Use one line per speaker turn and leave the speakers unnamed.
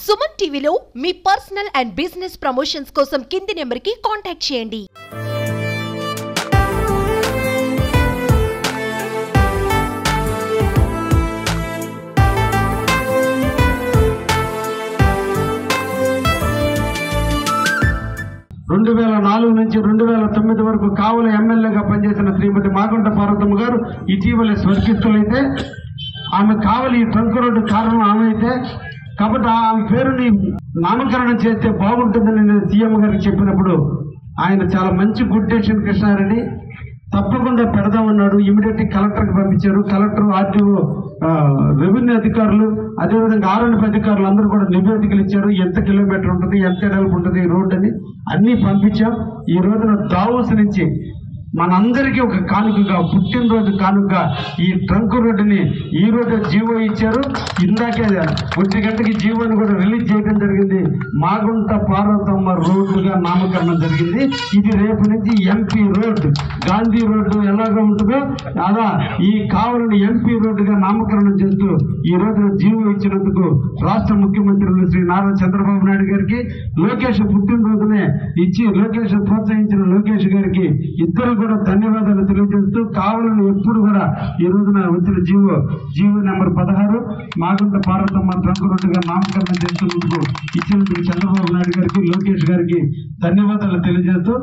సుమన్ టీవీలో మీ personal and business promotions కోసం కింది నెంబర్కి కాంటాక్ట్ చేయండి.
నుంచి 2009 వరకు కావల ఎమ్మెల్యేగా పనిచేసిన శ్రీమతి మాగుంట పార్వతమ్మ గారు ఇటీవల స్వర్గస్థులైతే ఆమె కావలి ట్రంక్ రోడ్డు కారణం ఆమె అయితే కాబట్టి ఆమె పేరుని నామకరణం చేస్తే బాగుంటుందని నేను సీఎం గారికి చెప్పినప్పుడు ఆయన చాలా మంచి గుడ్ డెసిషన్ కృష్ణారెడ్డి తప్పకుండా పెడదామన్నాడు. ఇమీడియట్లీ కలెక్టర్కి పంపించారు. కలెక్టర్, ఆర్టీఓ, రెవెన్యూ అధికారులు, అదేవిధంగా ఆర్ఎండ్బి అధికారులు అందరూ కూడా నివేదికలు ఇచ్చారు. ఎంత కిలోమీటర్ ఉంటుంది, ఎంత ఎడల్పు ఉంటుంది రోడ్ అని అన్నీ పంపించాం. ఈ రోజున దావోస్ నుంచి మనందరికీ ఒక కానుకగా, పుట్టినరోజు కానుకగా ఈ ట్రంక్ రోడ్డుని ఈ రోజు జీవో ఇచ్చారు. ఇందాకే 1 గంటకి జీవోని కూడా రిలీజ్ చేయడం జరిగింది. మాగుంట పార్వతమ్మ రోడ్డుగా నామకరణం జరిగింది. ఇది రేపు నుంచి ఎంపీ రోడ్డు, గాంధీ రోడ్డు ఎలాగో ఉంటుందో అలా ఈ కావలిని ఎంపీ రోడ్డుగా నామకరణం చేస్తూ ఈ రోజున జీవో ఇచ్చినందుకు రాష్ట్ర ముఖ్యమంత్రులు శ్రీ నారా చంద్రబాబు నాయుడు గారికి, లోకేష్ పుట్టినరోజునే ఇచ్చి లోకేష్ ప్రోత్సహించిన లోకేష్ గారికి ఇద్దరు కూడా ధన్యవాదాలు తెలియజేస్తూ కావాలని ఎప్పుడు కూడా ఈ రోజున వచ్చిన GO number 16 Magunta Parvathamma trunk రోడ్డుగా నామకరణం చేస్తున్నందుకు ఇచ్చినందుకు చంద్రబాబు నాయుడు గారికి, లోకేష్ గారికి ధన్యవాదాలు తెలియజేస్తూ